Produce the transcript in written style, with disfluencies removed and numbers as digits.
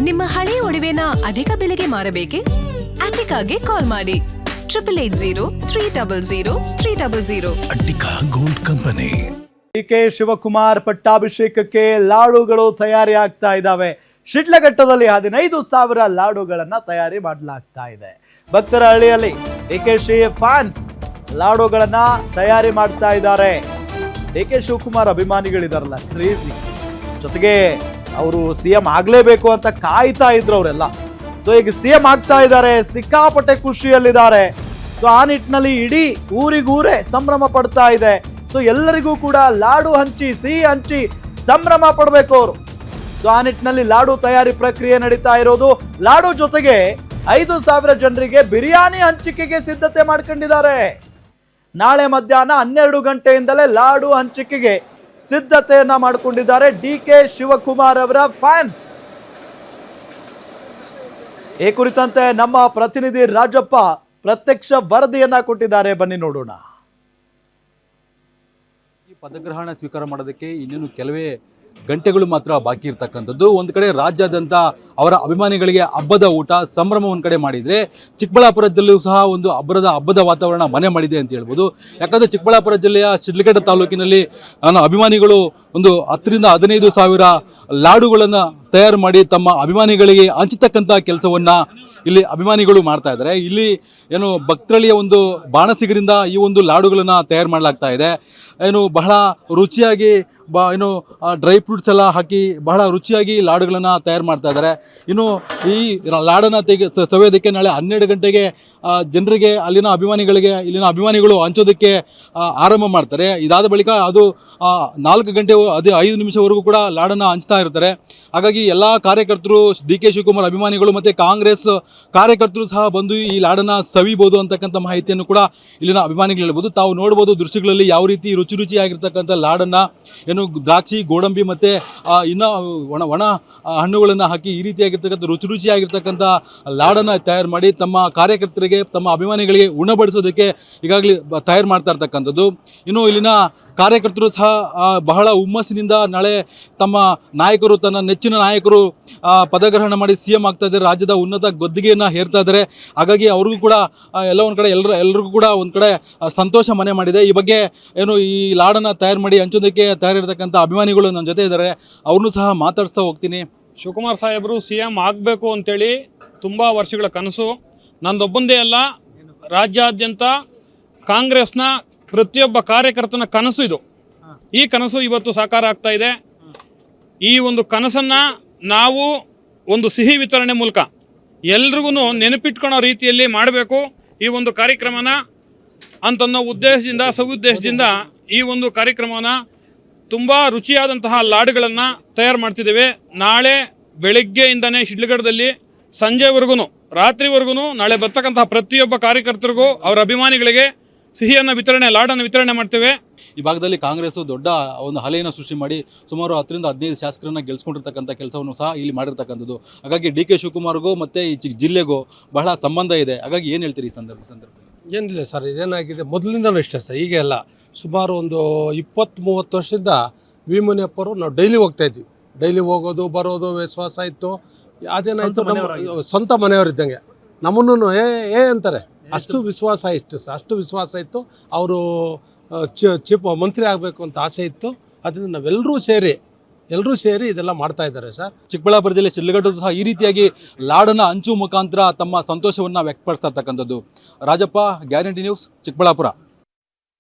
ನಿಮ್ಮ ಹಳೆಯ ಒಡವೆನ ಅಧಿಕ ಬೆಲೆಗೆ ಮಾರಬೇಕೆ? ಅಟಿಕಾಗೆ ಕಾಲ್ ಮಾಡಿ 880300 ಅಟ್ಟಿಕಾ ಗೋಲ್ಡ್ ಕಂಪನಿ. ಡಿಕೆ ಶಿವಕುಮಾರ್ ಪಟ್ಟಾಭಿಷೇಕಕ್ಕೆ ಲಾಡುಗಳು ತಯಾರಿ ಆಗ್ತಾ ಇದ್ದಾವೆ. ಶಿಡ್ಲಘಟ್ಟದಲ್ಲಿ 15,000 ಲಾಡುಗಳನ್ನ ತಯಾರಿ ಮಾಡಲಾಗ್ತಾ ಇದೆ. ಭಕ್ತರ ಹಳ್ಳಿಯಲ್ಲಿ ಡಿಕೆಶಿ ಫ್ಯಾನ್ಸ್ ಲಾಡುಗಳನ್ನ ತಯಾರಿ ಮಾಡ್ತಾ ಇದ್ದಾರೆ. ಡಿಕೆ ಶಿವಕುಮಾರ್ ಅಭಿಮಾನಿಗಳಿದಾರಲ್ಲ, ಕ್ರೇಜಿ. ಜೊತೆಗೆ ಅವರು ಸಿಎಂ ಆಗ್ಲೇಬೇಕು ಅಂತ ಕಾಯ್ತಾ ಇದ್ರು ಅವರೆಲ್ಲ. ಸೊ ಈಗ ಸಿಎಂ ಆಗ್ತಾ ಇದ್ದಾರೆ, ಸಿಕ್ಕಾಪಟ್ಟೆ ಖುಷಿಯಲ್ಲಿದ್ದಾರೆ. ಸೊ ಆ ನಿಟ್ಟಿನಲ್ಲಿ ಇಡೀ ಊರಿಗೂರೇ ಸಂಭ್ರಮ ಪಡ್ತಾ ಇದೆ. ಸೊ ಎಲ್ಲರಿಗೂ ಕೂಡ ಲಾಡು ಹಂಚಿ, ಸಿಹಿ ಹಂಚಿ ಸಂಭ್ರಮ ಪಡಬೇಕು ಅವರು. ಸೊ ಆ ನಿಟ್ಟಿನಲ್ಲಿ ಲಾಡು ತಯಾರಿ ಪ್ರಕ್ರಿಯೆ ನಡೀತಾ ಇರೋದು. ಲಾಡು ಜೊತೆಗೆ 5,000 ಜನರಿಗೆ ಬಿರಿಯಾನಿ ಹಂಚಿಕೆಗೆ ಸಿದ್ಧತೆ ಮಾಡ್ಕೊಂಡಿದ್ದಾರೆ. ನಾಳೆ ಮಧ್ಯಾಹ್ನ 12 ಗಂಟೆಯಿಂದಲೇ ಲಾಡು ಹಂಚಿಕೆಗೆ ಸಿದ್ಧತೆಯನ್ನ ಮಾಡಿಕೊಂಡಿದ್ದಾರೆ ಡಿಕೆ ಶಿವಕುಮಾರ್ ಅವರ ಫ್ಯಾನ್ಸ್. ಈ ಕುರಿತಂತೆ ನಮ್ಮ ಪ್ರತಿನಿಧಿ ರಾಜಪ್ಪ ಪ್ರತ್ಯಕ್ಷ ವರದಿಯನ್ನ ಕೊಟ್ಟಿದ್ದಾರೆ, ಬನ್ನಿ ನೋಡೋಣ. ಈ ಪದಗ್ರಹಣ ಸ್ವೀಕಾರ ಮಾಡೋದಕ್ಕೆ ಇನ್ನೇನು ಕೆಲವೇ ಗಂಟೆಗಳು ಮಾತ್ರ ಬಾಕಿ ಇರ್ತಕ್ಕಂಥದ್ದು. ಒಂದು ಕಡೆ ರಾಜ್ಯಾದ್ಯಂತ ಅವರ ಅಭಿಮಾನಿಗಳಿಗೆ ಹಬ್ಬದ ಊಟ ಸಂಭ್ರಮ ಒಂದು ಕಡೆ ಮಾಡಿದರೆ, ಚಿಕ್ಕಬಳ್ಳಾಪುರದಲ್ಲೂ ಸಹ ಒಂದು ಹಬ್ಬದ ವಾತಾವರಣ ಮನೆ ಮಾಡಿದೆ ಅಂತ ಹೇಳ್ಬೋದು. ಯಾಕಂದರೆ ಚಿಕ್ಕಬಳ್ಳಾಪುರ ಜಿಲ್ಲೆಯ ಶಿಡ್ಲಘಟ್ಟ ತಾಲೂಕಿನಲ್ಲಿ ಅಭಿಮಾನಿಗಳು ಒಂದು 10,000 ರಿಂದ 15,000 ಲಾಡುಗಳನ್ನು ತಯಾರು ಮಾಡಿ ತಮ್ಮ ಅಭಿಮಾನಿಗಳಿಗೆ ಹಂಚತಕ್ಕಂಥ ಕೆಲಸವನ್ನು ಇಲ್ಲಿ ಅಭಿಮಾನಿಗಳು ಮಾಡ್ತಾ ಇದ್ದಾರೆ. ಇಲ್ಲಿ ಏನು ಭಕ್ತರಳ್ಳಿಯ ಒಂದು ಬಾಣಸಿಗರಿಂದ ಈ ಒಂದು ಲಾಡುಗಳನ್ನು ತಯಾರು ಮಾಡಲಾಗ್ತಾ ಇದೆ. ಏನು ಬಹಳ ರುಚಿಯಾಗಿ ಏನು ಡ್ರೈ ಫ್ರೂಟ್ಸ್ ಎಲ್ಲ ಹಾಕಿ ಬಹಳ ರುಚಿಯಾಗಿ ಲಾಡುಗಳನ್ನು ತಯಾರು ಮಾಡ್ತಾ ಇದ್ದಾರೆ. ಇನ್ನು ಈ ಲಾಡನ್ನು ಸವಿಯೋದಕ್ಕೆ ನಾಳೆ 12 ಗಂಟೆಗೆ ಜನರಿಗೆ ಇಲ್ಲಿನ ಅಭಿಮಾನಿಗಳು ಹಂಚೋದಕ್ಕೆ ಆರಂಭ ಮಾಡ್ತಾರೆ. ಇದಾದ ಬಳಿಕ ಅದು 4 ಗಂಟೆ 5 ನಿಮಿಷವರೆಗೂ ಕೂಡ ಲಾಡನ್ನು ಹಂಚ್ತಾ ಇರ್ತಾರೆ. ಹಾಗಾಗಿ ಎಲ್ಲ ಕಾರ್ಯಕರ್ತರು, ಡಿಕೆ ಶಿವಕುಮಾರ್ ಅಭಿಮಾನಿಗಳು ಮತ್ತು ಕಾಂಗ್ರೆಸ್ ಕಾರ್ಯಕರ್ತರು ಸಹ ಬಂದು ಈ ಲಾಡನ್ನು ಸವಿಬೋದು ಅಂತಕ್ಕಂಥ ಮಾಹಿತಿಯನ್ನು ಕೂಡ ಇಲ್ಲಿನ ಅಭಿಮಾನಿಗಳು ಹೇಳ್ಬೋದು. ತಾವು ನೋಡ್ಬೋದು ದೃಶ್ಯಗಳಲ್ಲಿ ಯಾವ ರೀತಿ ರುಚಿಯಾಗಿರ್ತಕ್ಕಂಥ ಲಾಡನ್ನು ಏನು ದ್ರಾಕ್ಷಿ, ಗೋಡಂಬಿ ಮತ್ತು ಇನ್ನೂ ಒಣ ಹಣ್ಣುಗಳನ್ನು ಹಾಕಿ ಈ ರೀತಿಯಾಗಿರ್ತಕ್ಕಂಥ ರುಚಿಯಾಗಿರ್ತಕ್ಕಂಥ ಲಾಡನ್ನು ತಯಾರು ಮಾಡಿ ತಮ್ಮ ಕಾರ್ಯಕರ್ತರಿಗೆ, ತಮ್ಮ ಅಭಿಮಾನಿಗಳಿಗೆ ಉಣಬಡಿಸೋದಕ್ಕೆ ಈಗಾಗಲೇ ತಯಾರು ಮಾಡ್ತಾ ಇರ್ತಕ್ಕಂಥದ್ದು. ಇನ್ನು ಇಲ್ಲಿನ ಕಾರ್ಯಕರ್ತರು ಸಹ ಬಹಳ ಹುಮ್ಮಸ್ಸಿನಿಂದ ನಾಳೆ ತಮ್ಮ ನಾಯಕರು, ತನ್ನ ನೆಚ್ಚಿನ ನಾಯಕರು ಪದಗ್ರಹಣ ಮಾಡಿ ಸಿಎಂ ಆಗ್ತಾ ಇದ್ದಾರೆ, ರಾಜ್ಯದ ಉನ್ನತ ಗದ್ದುಗೆಯನ್ನು ಹೇರ್ತಾ ಇದ್ದಾರೆ. ಹಾಗಾಗಿ ಅವ್ರಿಗೂ ಕೂಡ ಎಲ್ಲ ಒಂದು ಕಡೆ ಎಲ್ರಿಗೂ ಕೂಡ ಒಂದು ಕಡೆ ಸಂತೋಷ ಮನೆ ಮಾಡಿದೆ. ಈ ಬಗ್ಗೆ ಏನು ಈ ಲಾಡನ್ನು ತಯಾರು ಮಾಡಿ ಹಂಚೋದಕ್ಕೆ ತಯಾರಿರ್ತಕ್ಕಂಥ ಅಭಿಮಾನಿಗಳು ನನ್ನ ಜೊತೆ ಇದ್ದಾರೆ, ಅವ್ರನ್ನೂ ಸಹ ಮಾತಾಡಿಸ್ತಾ ಹೋಗ್ತೀನಿ. ಶಿವಕುಮಾರ್ ಸಾಹೇಬರು ಸಿಎಂ ಆಗಬೇಕು ಅಂತೇಳಿ ತುಂಬ ವರ್ಷಗಳ ಕನಸು ನಂದೊಬ್ಬಂದೇ ಅಲ್ಲ, ರಾಜ್ಯಾದ್ಯಂತ ಕಾಂಗ್ರೆಸ್ನ ಪ್ರತಿಯೊಬ್ಬ ಕಾರ್ಯಕರ್ತನ ಕನಸು ಇದು. ಈ ಕನಸು ಇವತ್ತು ಸಾಕಾರ ಆಗ್ತಾ ಇದೆ. ಈ ಒಂದು ಕನಸನ್ನು ನಾವು ಒಂದು ಸಿಹಿ ವಿತರಣೆ ಮೂಲಕ ಎಲ್ರಿಗೂ ನೆನಪಿಟ್ಕೊಳ್ಳೋ ರೀತಿಯಲ್ಲಿ ಮಾಡಬೇಕು ಈ ಒಂದು ಕಾರ್ಯಕ್ರಮನ ಅಂತನ್ನೋ ಉದ್ದೇಶದಿಂದ, ಸದುದ್ದೇಶದಿಂದ ಈ ಒಂದು ಕಾರ್ಯಕ್ರಮನ ತುಂಬ ರುಚಿಯಾದಂತಹ ಲಾಡುಗಳನ್ನು ತಯಾರು ಮಾಡ್ತಿದ್ದೇವೆ. ನಾಳೆ ಬೆಳಗ್ಗೆಯಿಂದನೇ ಶಿಡ್ಲಘಟ್ಟದಲ್ಲಿ ಸಂಜೆವರೆಗೂ, ರಾತ್ರಿವರೆಗೂ ನಾಳೆ ಬರ್ತಕ್ಕಂತಹ ಪ್ರತಿಯೊಬ್ಬ ಕಾರ್ಯಕರ್ತರಿಗೂ, ಅವರ ಅಭಿಮಾನಿಗಳಿಗೆ ಸಿಹಿಯನ್ನು ಲಾಡನ್ನು ವಿತರಣೆ ಮಾಡ್ತೇವೆ. ಈ ಭಾಗದಲ್ಲಿ ಕಾಂಗ್ರೆಸ್ ದೊಡ್ಡ ಒಂದು ಅಲೆಯನ್ನು ಸೃಷ್ಟಿ ಮಾಡಿ ಸುಮಾರು 10 ರಿಂದ 15 ಶಾಸಕರನ್ನ ಗೆಲ್ಸ್ಕೊಂಡಿರ್ತಕ್ಕಂಥ ಕೆಲಸವನ್ನು ಸಹ ಇಲ್ಲಿ ಮಾಡಿರ್ತಕ್ಕಂಥದ್ದು. ಹಾಗಾಗಿ ಡಿಕೆ ಶಿವಕುಮಾರ್ಗೂ ಮತ್ತು ಈ ಜಿಲ್ಲೆಗೂ ಬಹಳ ಸಂಬಂಧ ಇದೆ. ಹಾಗಾಗಿ ಏನು ಹೇಳ್ತೀರಿ ಈ ಸಂದರ್ಭದಲ್ಲಿ? ಏನಿಲ್ಲ ಸರ್, ಇದೇನಾಗಿದೆ ಮೊದಲಿಂದನೂ ಇಷ್ಟೇ ಸರ್. ಈಗ ಎಲ್ಲ ಸುಮಾರು ಒಂದು 20-30 ವರ್ಷದಿಂದ ವಿ ಮುನಿಯಪ್ಪರು ನಾವು ಡೈಲಿ ಹೋಗ್ತಾ ಇದ್ವಿ. ಡೈಲಿ ಹೋಗೋದು ಬರೋದು ವಿಶ್ವಾಸ ಇತ್ತು. ಅದೇನಾಯಿತು, ನಮ್ಮ ಸ್ವಂತ ಮನೆಯವರಿದ್ದಂಗೆ ನಮ್ಮನ್ನು ಏ ಅಂತಾರೆ, ಅಷ್ಟು ವಿಶ್ವಾಸ ಇತ್ತು ಸರ್. ಅಷ್ಟು ವಿಶ್ವಾಸ ಇತ್ತು. ಅವರು ಚೀಫ್ ಮಂತ್ರಿ ಆಗಬೇಕು ಅಂತ ಆಸೆ ಇತ್ತು. ಅದರಿಂದ ನಾವೆಲ್ಲರೂ ಸೇರಿ ಇದೆಲ್ಲ ಮಾಡ್ತಾ ಇದ್ದಾರೆ ಸರ್. ಚಿಕ್ಕಬಳ್ಳಾಪುರ ಜಿಲ್ಲೆ ಶಿಡ್ಲಘಟ್ಟ ಸಹ ಈ ರೀತಿಯಾಗಿ ಲಾಡನ್ನು ಹಂಚುವ ಮುಖಾಂತರ ತಮ್ಮ ಸಂತೋಷವನ್ನು ವ್ಯಕ್ತಪಡಿಸ್ತಾ ಇರ್ತಕ್ಕಂಥದ್ದು. Rajappa, guarantee news, Chikkaballapur.